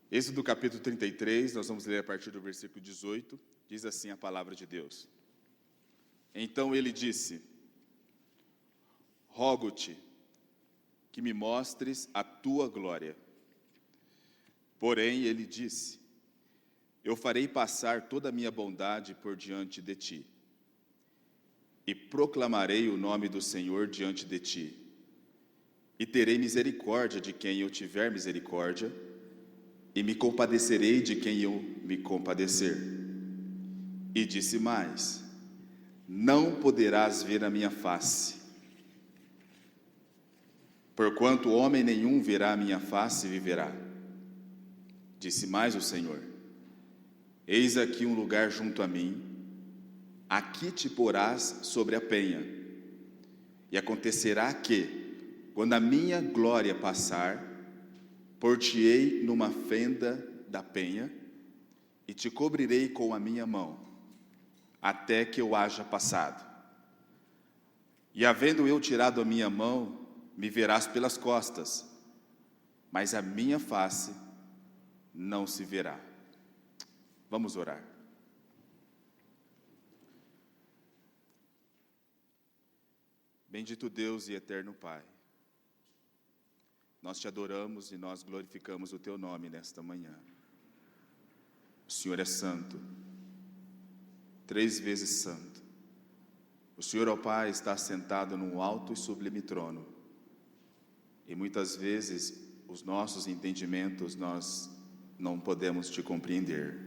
Êxodo capítulo 33, nós vamos ler a partir do versículo 18, diz assim a palavra de Deus. Então ele disse: rogo-te que me mostres a tua glória. Porém ele disse: eu farei passar toda a minha bondade por diante de ti, e proclamarei o nome do Senhor diante de ti, e terei misericórdia de quem eu tiver misericórdia, e me compadecerei de quem eu me compadecer. E disse mais: não poderás ver a minha face, porquanto homem nenhum verá a minha face e viverá. Disse mais o Senhor: eis aqui um lugar junto a mim, aqui te porás sobre a penha. E acontecerá que, quando a minha glória passar, pôr-te-ei numa fenda da penha, e te cobrirei com a minha mão, até que eu haja passado. E havendo eu tirado a minha mão, me verás pelas costas, mas a minha face não se verá. Vamos orar. Bendito Deus e eterno Pai, nós te adoramos e nós glorificamos o teu nome nesta manhã. O Senhor é santo, 3 vezes santo. O Senhor, ó Pai, está sentado num alto e sublime trono. E muitas vezes os nossos entendimentos nós não podemos te compreender.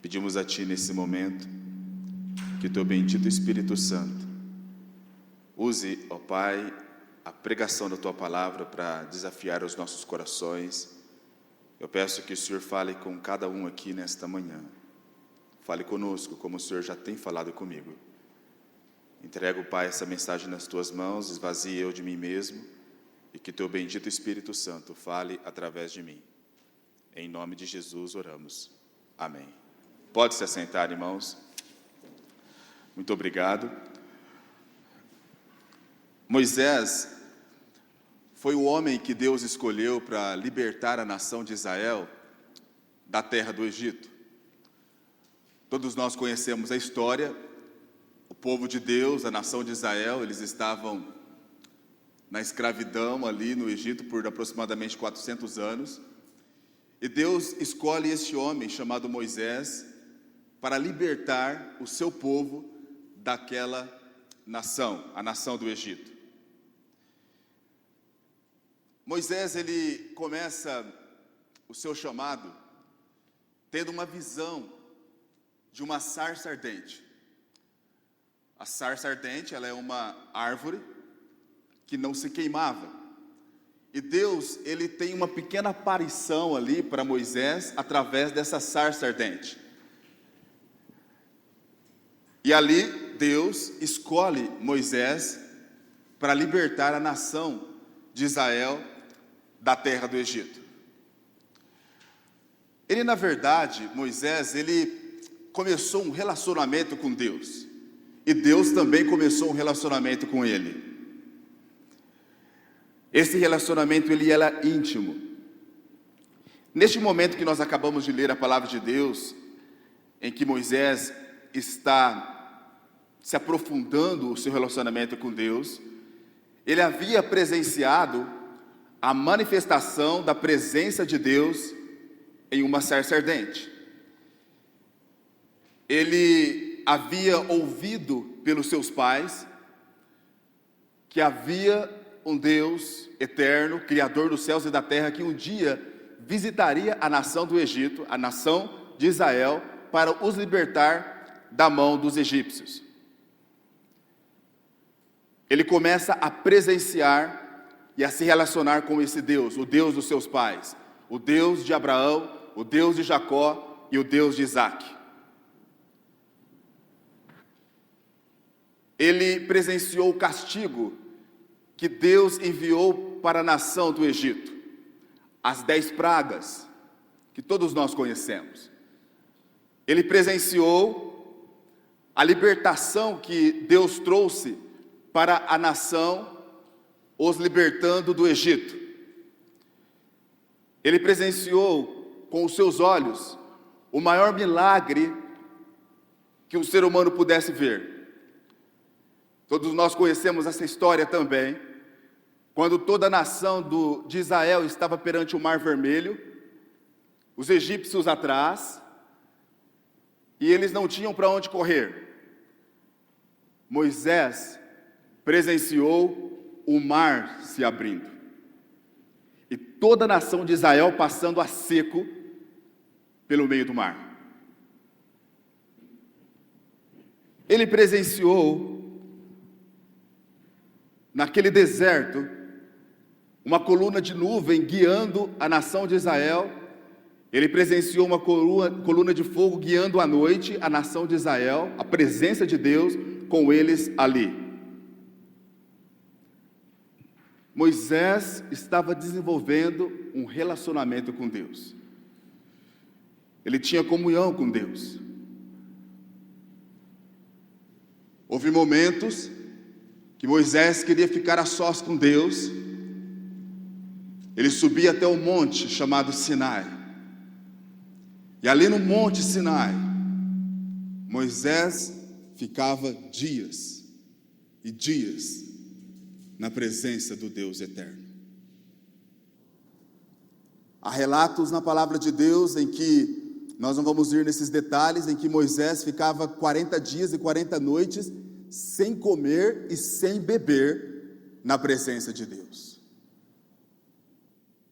Pedimos a Ti nesse momento que o teu bendito Espírito Santo use, ó Pai, a pregação da tua palavra para desafiar os nossos corações. Eu peço que o Senhor fale com cada um aqui nesta manhã. Fale conosco como o Senhor já tem falado comigo. Entrego, Pai, essa mensagem nas tuas mãos, esvazie eu de mim mesmo, e que teu bendito Espírito Santo fale através de mim. Em nome de Jesus oramos. Amém. Pode se assentar, irmãos. Muito obrigado. Moisés foi o homem que Deus escolheu para libertar a nação de Israel da terra do Egito. Todos nós conhecemos a história. O povo de Deus, a nação de Israel, eles estavam na escravidão ali no Egito por aproximadamente 400 anos. E Deus escolhe este homem chamado Moisés para libertar o seu povo daquela nação, a nação do Egito. Moisés, ele começa o seu chamado tendo uma visão de uma sarça ardente. A sarça ardente, ela é uma árvore que não se queimava. E Deus, ele tem uma pequena aparição ali para Moisés através dessa sarça ardente. E ali Deus escolhe Moisés para libertar a nação de Israel da terra do Egito. Ele, na verdade, Moisés, ele começou um relacionamento com Deus. E Deus também começou um relacionamento com ele. Esse relacionamento, ele era íntimo. Neste momento que nós acabamos de ler a palavra de Deus, em que Moisés está se aprofundando o seu relacionamento com Deus, ele havia presenciado a manifestação da presença de Deus em uma sarça ardente. Ele havia ouvido pelos seus pais que havia um Deus eterno, Criador dos céus e da terra, que um dia visitaria a nação do Egito, a nação de Israel, para os libertar da mão dos egípcios. Ele começa a presenciar e a se relacionar com esse Deus, o Deus dos seus pais, o Deus de Abraão, o Deus de Jacó e o Deus de Isaac. Ele presenciou o castigo que Deus enviou para a nação do Egito, as 10 pragas, que todos nós conhecemos. Ele presenciou a libertação que Deus trouxe para a nação, os libertando do Egito. Ele presenciou com os seus olhos o maior milagre que um ser humano pudesse ver. Todos nós conhecemos essa história também, quando toda a nação de Israel estava perante o Mar Vermelho, os egípcios atrás, e eles não tinham para onde correr. Moisés presenciou o mar se abrindo, e toda a nação de Israel passando a seco pelo meio do mar. Ele presenciou, naquele deserto, uma coluna de nuvem guiando a nação de Israel. Ele presenciou uma coluna de fogo guiando à noite a nação de Israel, a presença de Deus com eles ali. Moisés estava desenvolvendo um relacionamento com Deus. Ele tinha comunhão com Deus. Houve momentos que Moisés queria ficar a sós com Deus. Ele subia até o monte chamado Sinai. E ali no monte Sinai, Moisés ficava dias e dias na presença do Deus eterno. Há relatos na palavra de Deus em que, nós não vamos ir nesses detalhes, em que Moisés ficava 40 dias e 40 noites sem comer e sem beber na presença de Deus.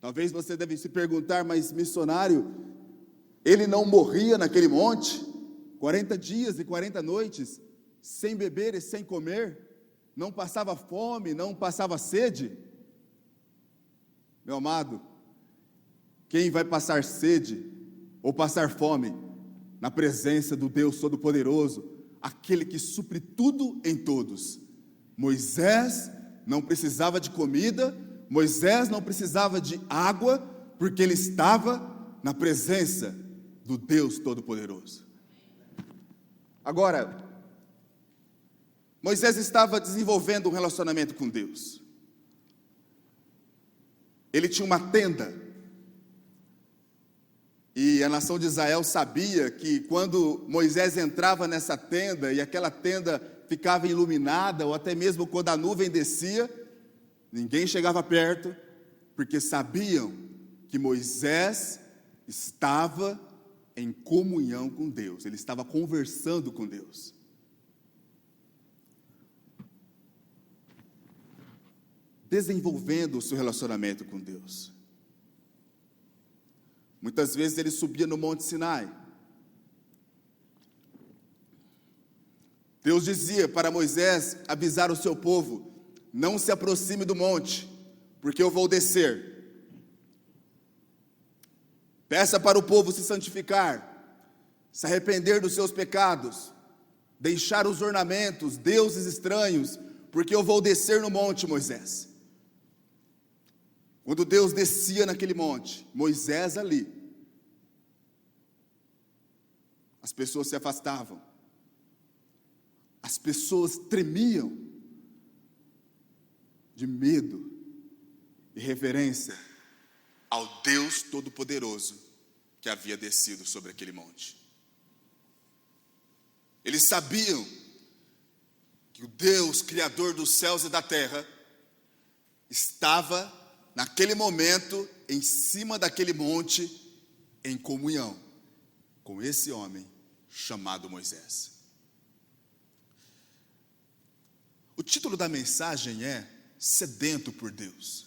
Talvez você deve se perguntar, mas missionário, ele não morria naquele monte, 40 dias e 40 noites, sem beber e sem comer, não passava fome, não passava sede? Meu amado, quem vai passar sede ou passar fome na presença do Deus Todo-Poderoso, aquele que supre tudo em todos? Moisés não precisava de comida, Moisés não precisava de água, porque ele estava na presença do Deus Todo-Poderoso. Agora, Moisés estava desenvolvendo um relacionamento com Deus. Ele tinha uma tenda, e a nação de Israel sabia que quando Moisés entrava nessa tenda, e aquela tenda ficava iluminada, ou até mesmo quando a nuvem descia, ninguém chegava perto, porque sabiam que Moisés estava em comunhão com Deus, ele estava conversando com Deus. Desenvolvendo o seu relacionamento com Deus. Muitas vezes ele subia no Monte Sinai. Deus dizia para Moisés avisar o seu povo: não se aproxime do monte, porque eu vou descer. Peça para o povo se santificar, se arrepender dos seus pecados, deixar os ornamentos, deuses estranhos, porque eu vou descer no monte, Moisés. Quando Deus descia naquele monte, Moisés ali, as pessoas se afastavam, as pessoas tremiam de medo e reverência ao Deus Todo-Poderoso que havia descido sobre aquele monte. Eles sabiam que o Deus Criador dos céus e da terra estava naquele momento em cima daquele monte em comunhão com esse homem chamado Moisés. O título da mensagem é Sedento por Deus.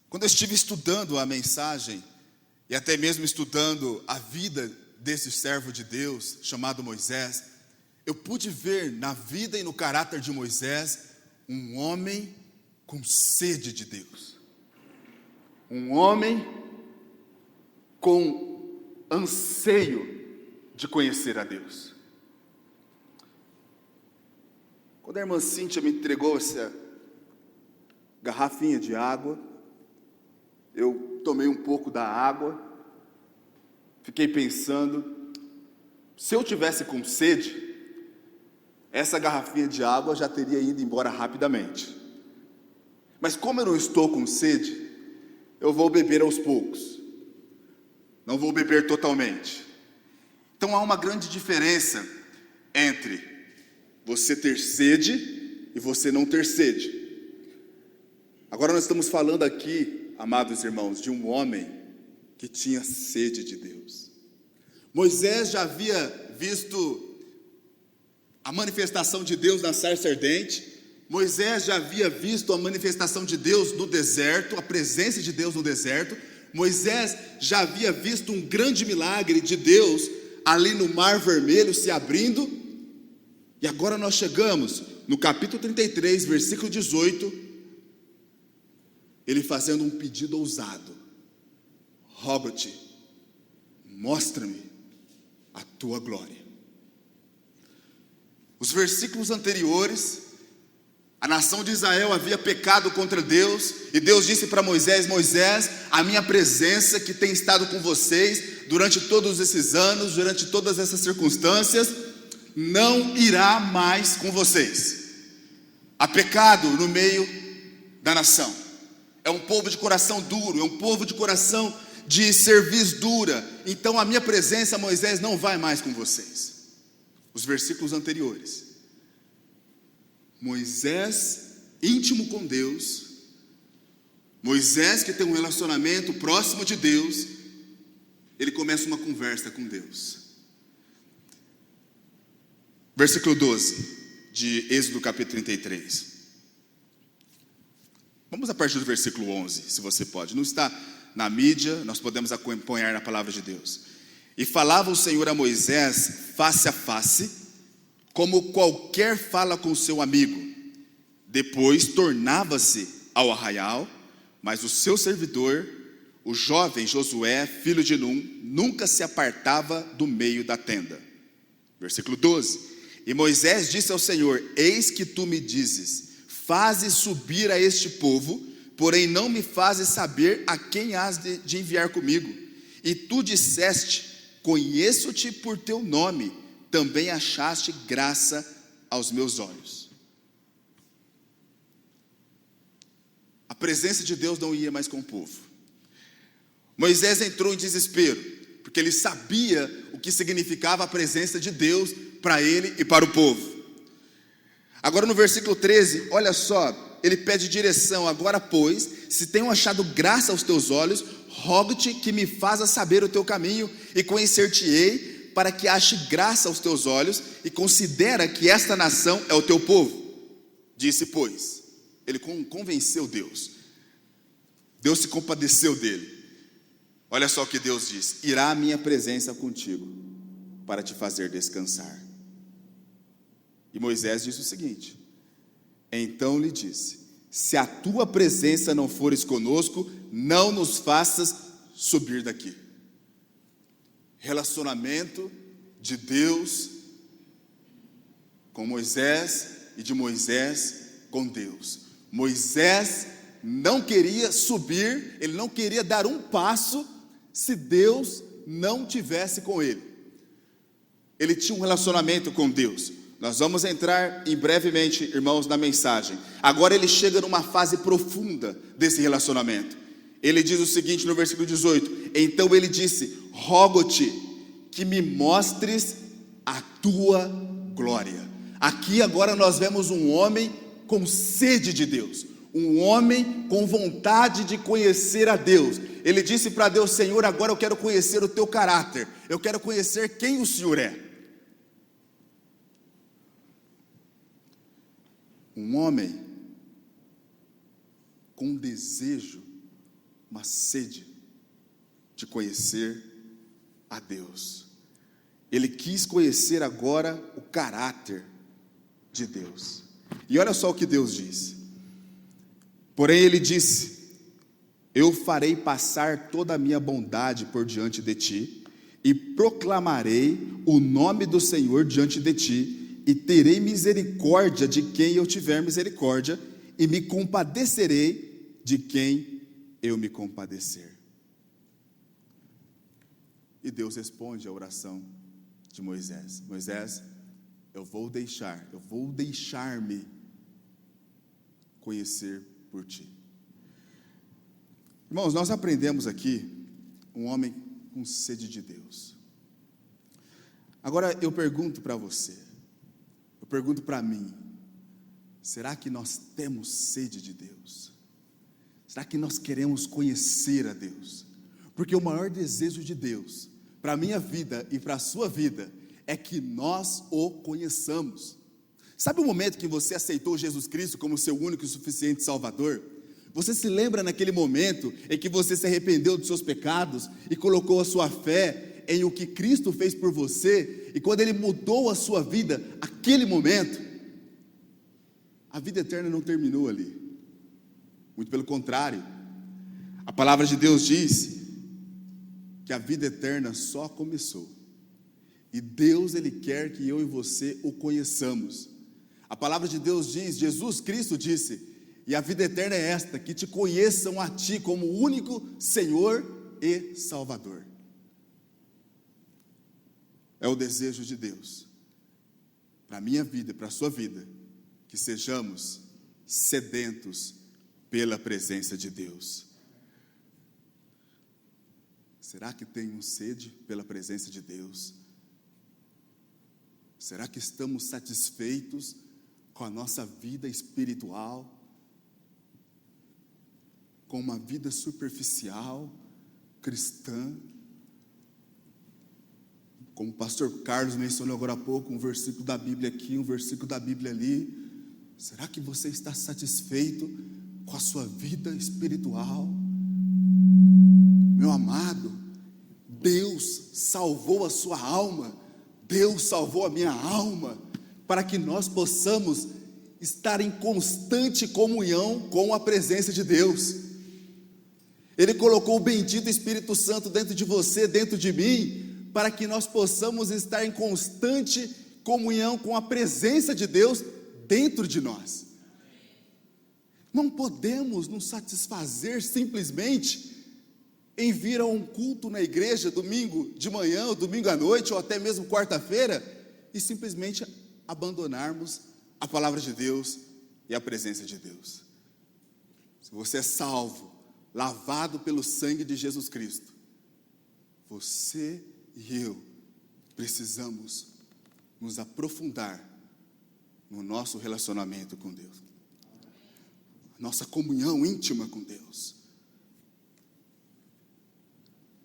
Quando eu estive estudando a mensagem, e até mesmo estudando a vida desse servo de Deus, chamado Moisés, eu pude ver na vida e no caráter de Moisés, um homem com sede de Deus. Um homem com anseio de conhecer a Deus. Quando a irmã Cíntia me entregou essa garrafinha de água, eu tomei um pouco da água, fiquei pensando, se eu tivesse com sede, essa garrafinha de água já teria ido embora rapidamente. Mas como eu não estou com sede, eu vou beber aos poucos. não vou beber totalmente. Então há uma grande diferença entre você ter sede e você não ter sede. Agora nós estamos falando aqui, amados irmãos, de um homem que tinha sede de Deus. Moisés já havia visto a manifestação de Deus na sarça ardente. Moisés já havia visto a manifestação de Deus no deserto, a presença de Deus no deserto. Moisés já havia visto um grande milagre de Deus ali no Mar Vermelho se abrindo. E agora nós chegamos no capítulo 33, versículo 18, ele fazendo um pedido ousado: rogo-te, mostra-me a tua glória. Os versículos anteriores, a nação de Israel havia pecado contra Deus, e Deus disse para Moisés: Moisés, a minha presença que tem estado com vocês durante todos esses anos, durante todas essas circunstâncias, não irá mais com vocês. Há pecado no meio da nação. É um povo de coração duro, é um povo de coração de cerviz dura. Então a minha presença, Moisés, não vai mais com vocês. Os versículos anteriores, Moisés íntimo com Deus, Moisés que tem um relacionamento próximo de Deus, ele começa uma conversa com Deus. Versículo 12 de Êxodo capítulo 33. Vamos a partir do versículo 11, se você pode. Não está na mídia, nós podemos acompanhar na palavra de Deus. E falava o Senhor a Moisés face a face, como qualquer fala com seu amigo. Depois tornava-se ao arraial, mas o seu servidor, o jovem Josué, filho de Num, nunca se apartava do meio da tenda. Versículo 12. E Moisés disse ao Senhor: eis que tu me dizes, faze subir a este povo, porém não me fazes saber a quem has de enviar comigo. E tu disseste: conheço-te por teu nome, também achaste graça aos meus olhos. A presença de Deus não ia mais com o povo. Moisés entrou em desespero, porque ele sabia o que significava a presença de Deus para ele e para o povo. Agora no versículo 13, olha só, ele pede direção: agora pois, se tenho achado graça aos teus olhos, rogo-te que me faças saber o teu caminho, e conhecer-te-ei, para que ache graça aos teus olhos, e considera que esta nação é o teu povo. Disse, pois, ele convenceu Deus. Deus se compadeceu dele. Olha só o que Deus diz: irá a minha presença contigo, para te fazer descansar. E Moisés disse o seguinte: então lhe disse: se a tua presença não fores conosco, não nos faças subir daqui. Relacionamento de Deus com Moisés e de Moisés com Deus. Moisés não queria subir, ele não queria dar um passo se Deus não tivesse com ele. Ele tinha um relacionamento com Deus. Nós vamos entrar em brevemente, irmãos, na mensagem. Agora ele chega numa fase profunda desse relacionamento. Ele diz o seguinte no versículo 18: então ele disse: rogo-te que me mostres a tua glória. Aqui agora nós vemos um homem com sede de Deus, um homem com vontade de conhecer a Deus. Ele disse para Deus: Senhor, agora eu quero conhecer o teu caráter, eu quero conhecer quem o Senhor é. Um homem com um desejo, uma sede de conhecer a Deus. Ele quis conhecer agora o caráter de Deus. E olha só o que Deus diz. Porém ele disse: eu farei passar toda a minha bondade por diante de ti, e proclamarei o nome do Senhor diante de ti, e terei misericórdia de quem eu tiver misericórdia, e me compadecerei de quem eu me compadecer. E Deus responde à oração de Moisés: Moisés, eu vou deixar-me conhecer por ti. Irmãos, nós aprendemos aqui um homem com sede de Deus. Agora eu pergunto para você, eu pergunto para mim, será que nós temos sede de Deus? Será que nós queremos conhecer a Deus? Porque o maior desejo de Deus, para a minha vida e para a sua vida, é que nós o conheçamos. Sabe o momento que você aceitou Jesus Cristo como seu único e suficiente Salvador? Você se lembra naquele momento em que você se arrependeu dos seus pecados e colocou a sua fé em o que Cristo fez por você, e quando Ele mudou a sua vida, aquele momento, a vida eterna não terminou ali, muito pelo contrário, a palavra de Deus diz que a vida eterna só começou, e Deus, Ele quer que eu e você o conheçamos. A palavra de Deus diz, Jesus Cristo disse, e a vida eterna é esta, que te conheçam a ti como o único Senhor e Salvador. É o desejo de Deus, para a minha vida e para a sua vida, que sejamos sedentos pela presença de Deus. Será que tenho sede pela presença de Deus? Será que estamos satisfeitos com a nossa vida espiritual? Com uma vida superficial, cristã? Como o pastor Carlos mencionou agora há pouco, um versículo da Bíblia aqui, um versículo da Bíblia ali. Será que você está satisfeito com a sua vida espiritual? Meu amado, Deus salvou a sua alma, Deus salvou a minha alma, para que nós possamos estar em constante comunhão com a presença de Deus. Ele colocou o bendito Espírito Santo dentro de você, dentro de mim, para que nós possamos estar em constante comunhão com a presença de Deus dentro de nós. Não podemos nos satisfazer simplesmente em vir a um culto na igreja, domingo de manhã, ou domingo à noite, ou até mesmo quarta-feira, e simplesmente abandonarmos a palavra de Deus e a presença de Deus. Se você é salvo, lavado pelo sangue de Jesus Cristo, você e eu precisamos nos aprofundar no nosso relacionamento com Deus, nossa comunhão íntima com Deus.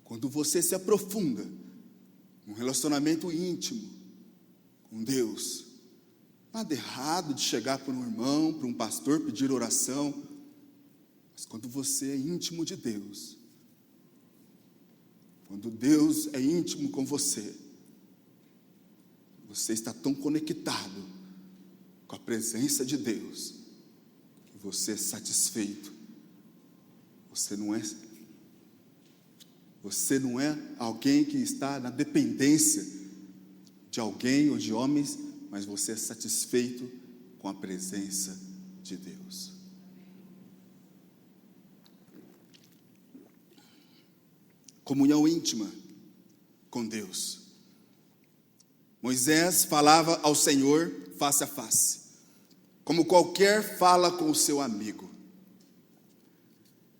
Quando você se aprofunda num relacionamento íntimo com Deus, nada errado de chegar para um irmão, para um pastor, pedir oração, mas quando você é íntimo de Deus, quando Deus é íntimo com você, você está tão conectado com a presença de Deus, que você é satisfeito. Você não é alguém que está na dependência de alguém ou de homens, mas você é satisfeito com a presença de Deus. Comunhão íntima com Deus. Moisés falava ao Senhor face a face, como qualquer fala com o seu amigo.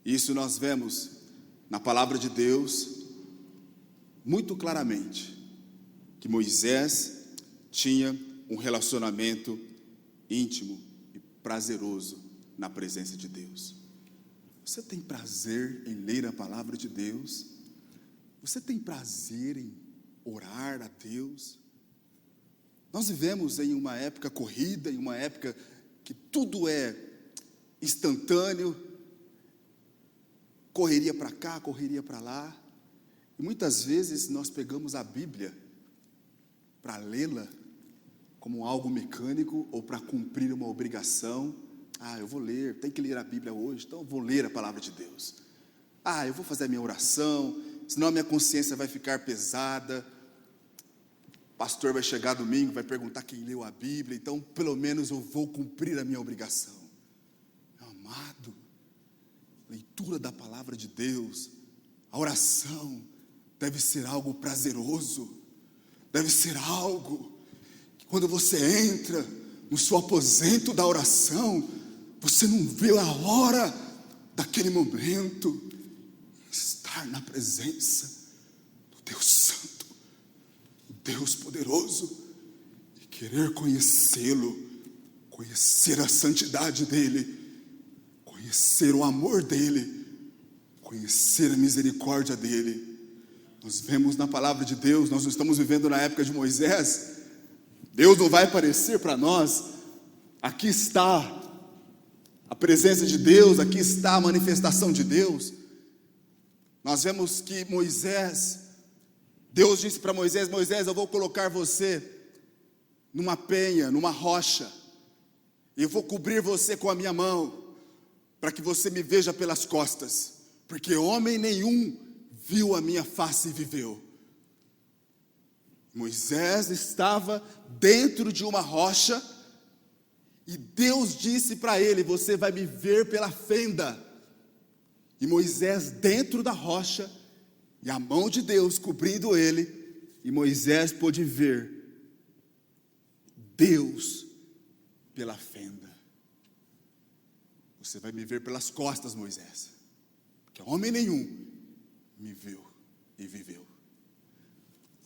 Isso nós vemos na palavra de Deus muito claramente, que Moisés tinha um relacionamento íntimo e prazeroso na presença de Deus. Você tem prazer em ler a palavra de Deus? Você tem prazer em orar a Deus? Nós vivemos em uma época corrida, em uma época que tudo é instantâneo, correria para cá, correria para lá, e muitas vezes nós pegamos a Bíblia para lê-la como algo mecânico ou para cumprir uma obrigação. Eu vou ler, tem que ler a Bíblia hoje, então eu vou ler a palavra de Deus. Eu vou fazer a minha oração, senão a minha consciência vai ficar pesada. O pastor vai chegar domingo, vai perguntar quem leu a Bíblia, então pelo menos eu vou cumprir a minha obrigação. Meu amado, leitura da palavra de Deus, a oração deve ser algo prazeroso, deve ser algo que quando você entra no seu aposento da oração, você não vê a hora daquele momento, estar na presença Deus Santo, o Deus poderoso, e querer conhecê-lo, conhecer a santidade dEle, conhecer o amor dEle, conhecer a misericórdia dEle. Nós vemos na palavra de Deus, nós não estamos vivendo na época de Moisés. Deus não vai aparecer para nós. Aqui está a presença de Deus, aqui está a manifestação de Deus. Nós vemos que Deus disse para Moisés: Moisés, eu vou colocar você numa penha, numa rocha, e eu vou cobrir você com a minha mão, para que você me veja pelas costas, porque homem nenhum viu a minha face e viveu. Moisés estava dentro de uma rocha, e Deus disse para ele: você vai me ver pela fenda. E Moisés dentro da rocha, e a mão de Deus cobrindo ele, e Moisés pôde ver Deus pela fenda. Você vai me ver pelas costas, Moisés, porque homem nenhum me viu e viveu.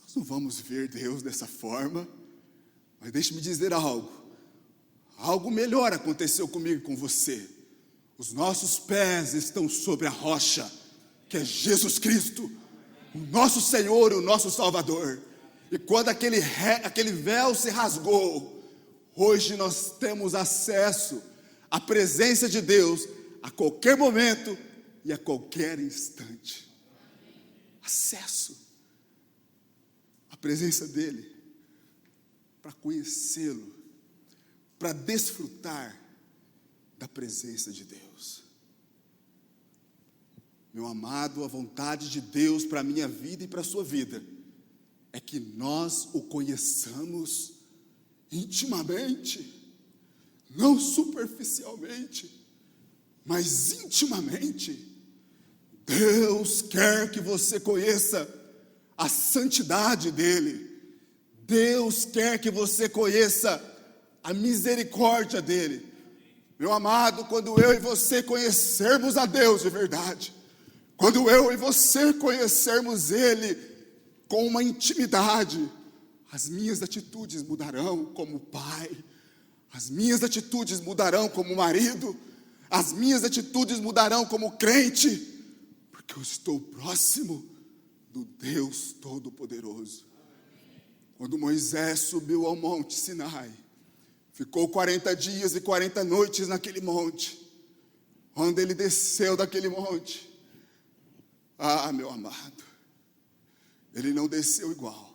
Nós não vamos ver Deus dessa forma, mas deixe-me dizer algo melhor aconteceu comigo e com você. Os nossos pés estão sobre a rocha, que é Jesus Cristo, o nosso Senhor e o nosso Salvador. E quando aquele véu se rasgou, hoje nós temos acesso à presença de Deus a qualquer momento e a qualquer instante. Acesso à presença dEle, para conhecê-lo, para desfrutar da presença de Deus. Meu amado, a vontade de Deus para a minha vida e para a sua vida é que nós o conheçamos intimamente, não superficialmente, mas intimamente. Deus quer que você conheça a santidade dEle. Deus quer que você conheça a misericórdia dEle. Meu amado, quando eu e você conhecermos a Deus de verdade, quando eu e você conhecermos Ele com uma intimidade, as minhas atitudes mudarão como pai, as minhas atitudes mudarão como marido, as minhas atitudes mudarão como crente, porque eu estou próximo do Deus Todo-Poderoso. Quando Moisés subiu ao monte Sinai, ficou 40 dias e 40 noites naquele monte. Quando ele desceu daquele monte, meu amado, ele não desceu igual.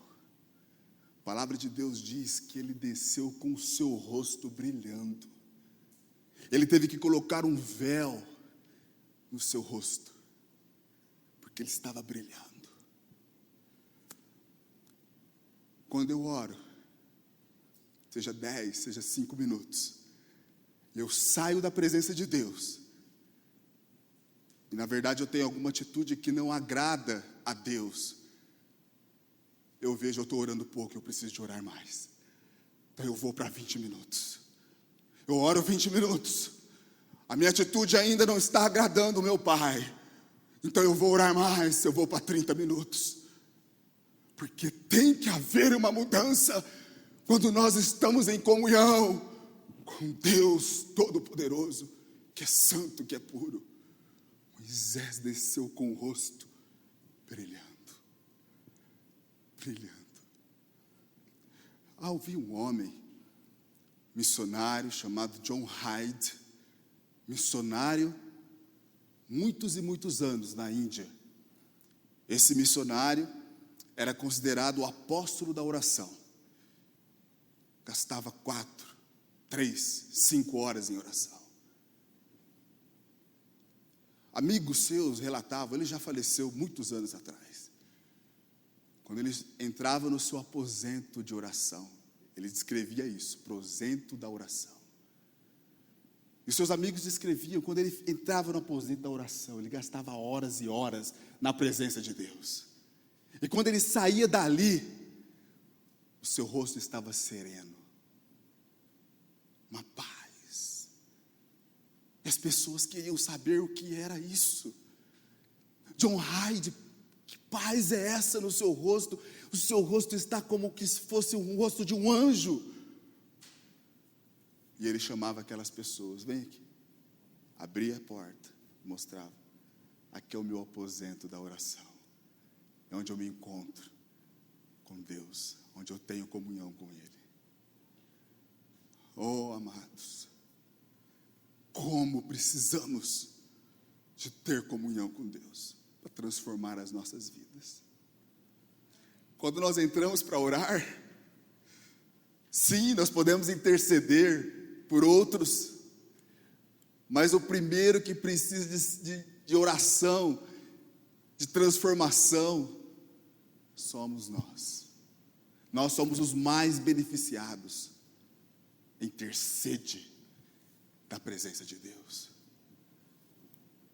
A palavra de Deus diz que ele desceu com o seu rosto brilhando. Ele teve que colocar um véu no seu rosto, porque ele estava brilhando. Quando eu oro, seja 10, seja 5 minutos, eu saio da presença de Deus, e na verdade eu tenho alguma atitude que não agrada a Deus, eu vejo, eu estou orando pouco, eu preciso de orar mais, então eu vou para 20 minutos, eu oro 20 minutos, a minha atitude ainda não está agradando o meu Pai, então eu vou orar mais, eu vou para 30 minutos, porque tem que haver uma mudança, quando nós estamos em comunhão com Deus Todo-Poderoso, que é santo, que é puro. Moisés desceu com o rosto brilhando. Ouvi um homem, missionário, chamado John Hyde, missionário, muitos e muitos anos na Índia. Esse missionário era considerado o apóstolo da oração. Gastava 4, 3, 5 horas em oração. Amigos seus relatavam, ele já faleceu muitos anos atrás. Quando ele entrava no seu aposento de oração, ele descrevia isso, aposento da oração. E seus amigos descreviam, quando ele entrava no aposento da oração, ele gastava horas e horas na presença de Deus. E quando ele saía dali, o seu rosto estava sereno, uma paz. E as pessoas queriam saber o que era isso. John Hyde, que paz é essa no seu rosto? O seu rosto está como que se fosse o rosto de um anjo. E ele chamava aquelas pessoas, vem aqui. Abria a porta, mostrava, aqui é o meu aposento da oração. É onde eu me encontro com Deus, onde eu tenho comunhão com Ele. Oh, amados, como precisamos de ter comunhão com Deus para transformar as nossas vidas. Quando nós entramos para orar, sim, nós podemos interceder por outros, mas o primeiro que precisa de oração, de transformação, somos nós. Nós somos os mais beneficiados em ter sede da presença de Deus.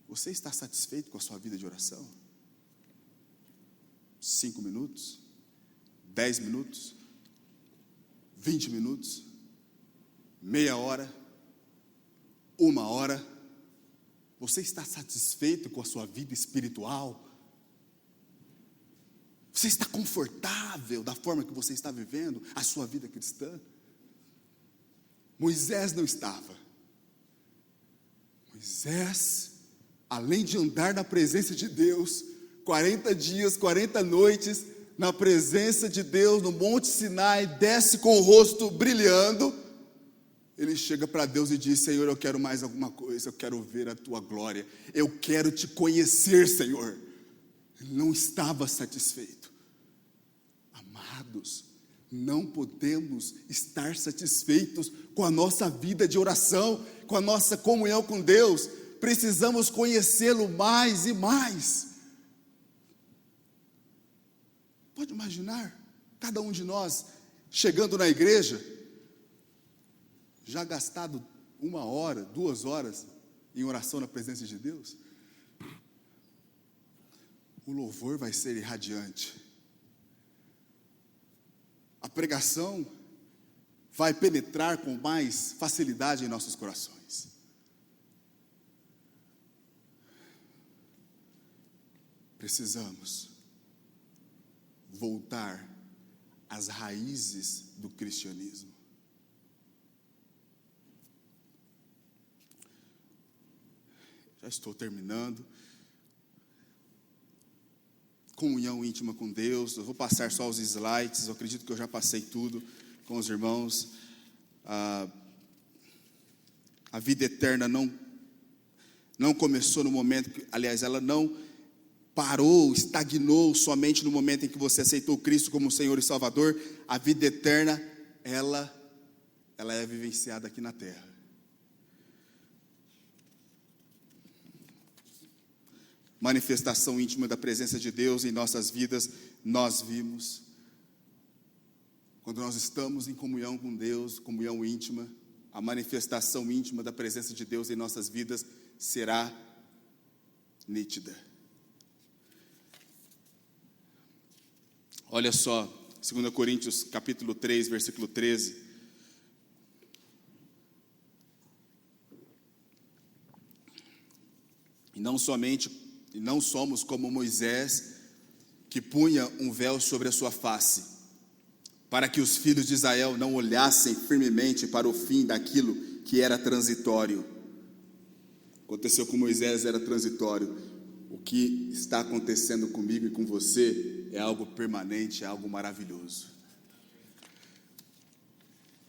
Você está satisfeito com a sua vida de oração? 5 minutos? 10 minutos? 20 minutos? Meia hora? 1 hora? Você está satisfeito com a sua vida espiritual? Você está confortável da forma que você está vivendo a sua vida cristã? Moisés não estava. Moisés, além de andar na presença de Deus, 40 dias, 40 noites, na presença de Deus, no Monte Sinai, desce com o rosto brilhando, ele chega para Deus e diz, Senhor, eu quero mais alguma coisa, eu quero ver a tua glória, eu quero te conhecer, Senhor. Ele não estava satisfeito. Amados, não podemos estar satisfeitos com a nossa vida de oração, com a nossa comunhão com Deus. Precisamos conhecê-lo mais e mais. Pode imaginar, cada um de nós chegando na igreja, já gastado 1 hora, 2 horas em oração na presença de Deus. O louvor vai ser irradiante. A pregação vai penetrar com mais facilidade em nossos corações. Precisamos voltar às raízes do cristianismo. Já estou terminando. Comunhão íntima com Deus. Eu vou passar só os slides. Eu acredito que eu já passei tudo com os irmãos. A vida eterna não começou no momento que, aliás, ela não parou, estagnou somente no momento em que você aceitou Cristo como Senhor e Salvador. A vida eterna, ela é vivenciada aqui na terra. Manifestação íntima da presença de Deus em nossas vidas, nós vimos. Quando nós estamos em comunhão com Deus, comunhão íntima, a manifestação íntima da presença de Deus em nossas vidas será nítida. Olha só, 2 Coríntios capítulo 3, versículo 13. E não somos como Moisés, que punha um véu sobre a sua face, para que os filhos de Israel não olhassem firmemente para o fim daquilo que era transitório. Aconteceu com Moisés, era transitório. O que está acontecendo comigo e com você é algo permanente, é algo maravilhoso.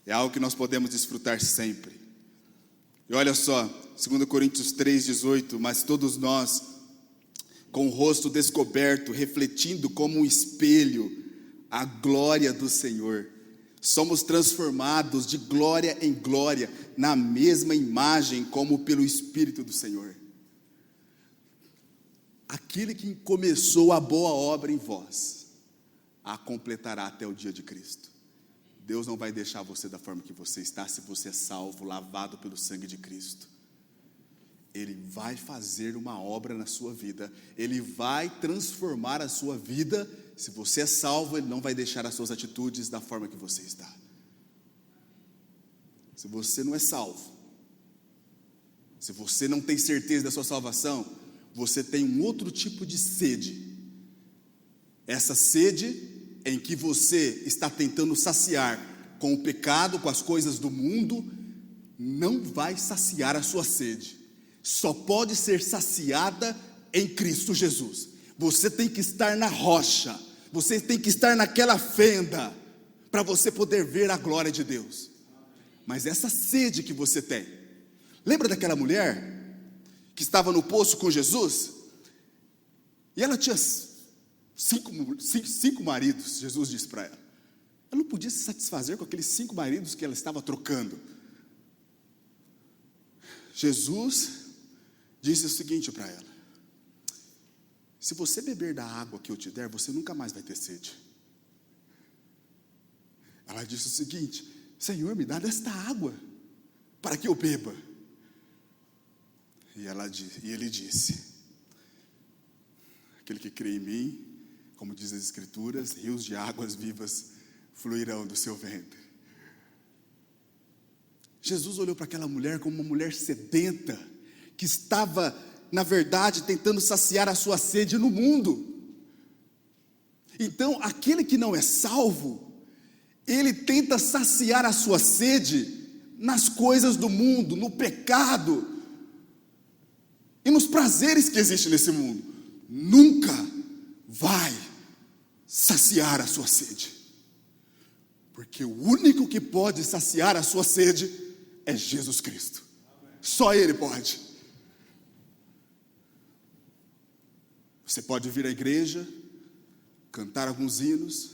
É algo que nós podemos desfrutar sempre. E olha só, 2 Coríntios 3,18, mas todos nós, com o rosto descoberto, refletindo como um espelho a glória do Senhor, somos transformados de glória em glória, na mesma imagem como pelo Espírito do Senhor. Aquele que começou a boa obra em vós, a completará até o dia de Cristo. Deus não vai deixar você da forma que você está, se você é salvo, lavado pelo sangue de Cristo. Ele vai fazer uma obra na sua vida, Ele vai transformar a sua vida. Se você é salvo, Ele não vai deixar as suas atitudes da forma que você está. Se você não é salvo, se você não tem certeza da sua salvação, você tem um outro tipo de sede. Essa sede em que você está tentando saciar com o pecado, com as coisas do mundo, não vai saciar a sua sede. Só pode ser saciada em Cristo Jesus. Você tem que estar na rocha, você tem que estar naquela fenda, para você poder ver a glória de Deus. Mas essa sede que você tem, lembra daquela mulher que estava no poço com Jesus? E ela tinha cinco maridos, Jesus disse para ela. Ela não podia se satisfazer com aqueles 5 maridos que ela estava trocando. Jesus disse o seguinte para ela: se você beber da água que eu te der, você nunca mais vai ter sede. Ela disse o seguinte: Senhor, me dá desta água, para que eu beba. E ele disse: aquele que crê em mim, como diz as Escrituras, rios de águas vivas fluirão do seu ventre. Jesus olhou para aquela mulher como uma mulher sedenta, que estava, na verdade, tentando saciar a sua sede no mundo. Então, aquele que não é salvo, ele tenta saciar a sua sede nas coisas do mundo, no pecado e nos prazeres que existem nesse mundo. Nunca vai saciar a sua sede, porque o único que pode saciar a sua sede é Jesus Cristo. Só Ele pode. Você pode vir à igreja, cantar alguns hinos,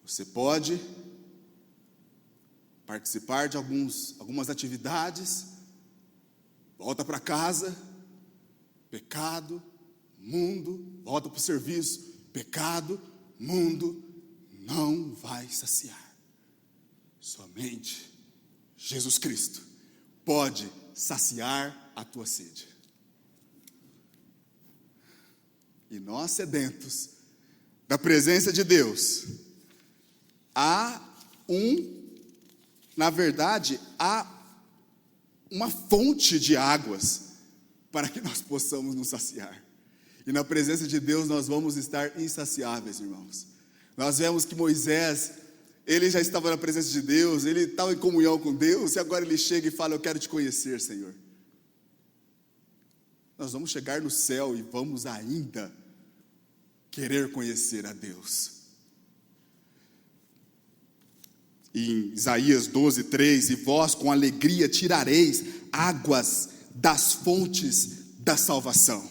você pode participar de algumas atividades, volta para casa, pecado, mundo, volta para o serviço, pecado, mundo, não vai saciar. Somente Jesus Cristo pode saciar a tua sede. E nós, sedentos da presença de Deus, há uma fonte de águas para que nós possamos nos saciar. E na presença de Deus nós vamos estar insaciáveis, irmãos. Nós vemos que Moisés, ele já estava na presença de Deus, ele estava em comunhão com Deus, e agora ele chega e fala: eu quero te conhecer, Senhor. Nós vamos chegar no céu e vamos ainda querer conhecer a Deus. Em Isaías 12:3, e vós com alegria tirareis águas das fontes da salvação.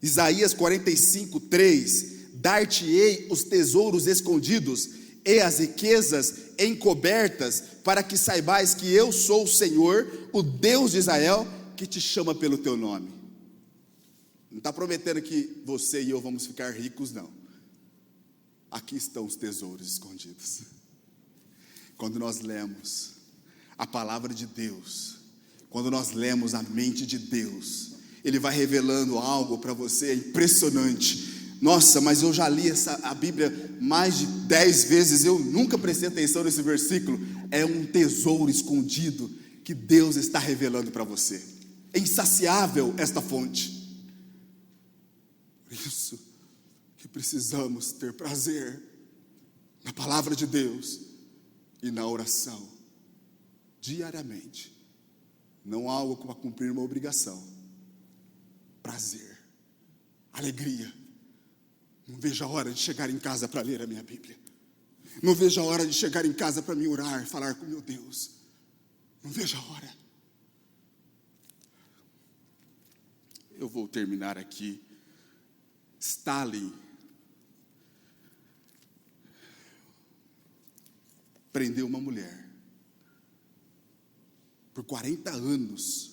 Isaías 45:3, dar-te-ei os tesouros escondidos e as riquezas encobertas, para que saibais que eu sou o Senhor, o Deus de Israel, que te chama pelo teu nome. Não está prometendo que você e eu vamos ficar ricos, não. Aqui estão os tesouros escondidos. Quando nós lemos a palavra de Deus, quando nós lemos a mente de Deus, Ele vai revelando algo para você, é impressionante. Nossa, mas eu já li a Bíblia mais de 10 vezes, eu nunca prestei atenção nesse versículo. É um tesouro escondido que Deus está revelando para você. É insaciável esta fonte. Por isso que precisamos ter prazer na palavra de Deus e na oração, diariamente. Não algo para cumprir uma obrigação. Prazer, alegria. Não vejo a hora de chegar em casa para ler a minha Bíblia. Não vejo a hora de chegar em casa para me orar, falar com meu Deus. Não vejo a hora. Eu vou terminar aqui. Stalin prendeu uma mulher. Por 40 anos,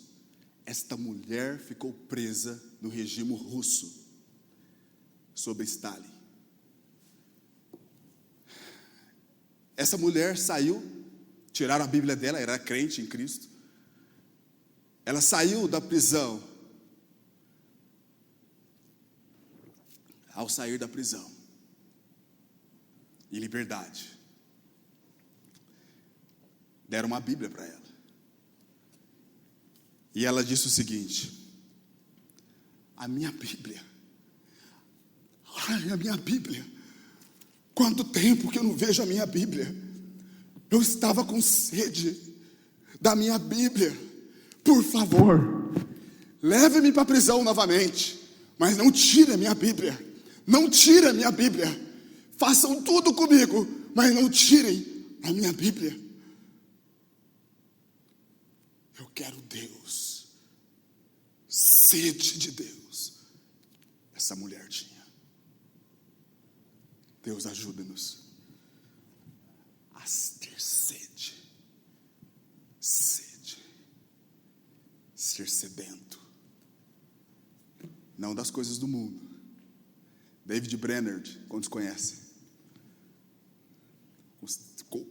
esta mulher ficou presa no regime russo, sob Stalin. Essa mulher saiu, tiraram a Bíblia dela, era crente em Cristo. Ela saiu da prisão. Ao sair da prisão, em liberdade, deram uma Bíblia para ela. E ela disse o seguinte: a minha Bíblia, Ai, a minha Bíblia. Quanto tempo que eu não vejo a minha Bíblia. Eu estava com sede da minha Bíblia. Por favor, leve-me para a prisão novamente, mas não tire a minha Bíblia. Não tire a minha Bíblia. Façam tudo comigo, mas não tirem a minha Bíblia. Eu quero Deus. Sede de Deus. Essa mulher tinha. Deus ajuda-nos a ter sede. Sede. Ser sedento. Não das coisas do mundo. David Brainerd, quantos conhecem?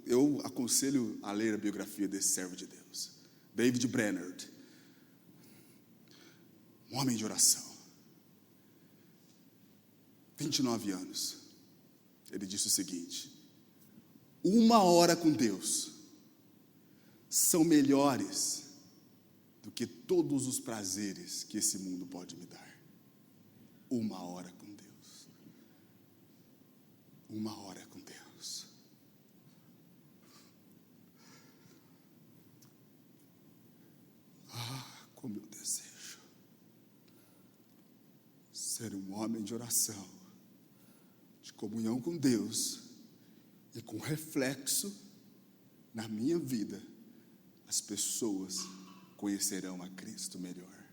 Eu aconselho a ler a biografia desse servo de Deus. David Brainerd. Um homem de oração. 29 anos. Ele disse o seguinte: 1 hora com Deus são melhores do que todos os prazeres que esse mundo pode me dar. 1 hora com Deus. 1 hora com Deus. Ah, como eu desejo ser um homem de oração, de comunhão com Deus, e com reflexo na minha vida, as pessoas conhecerão a Cristo melhor.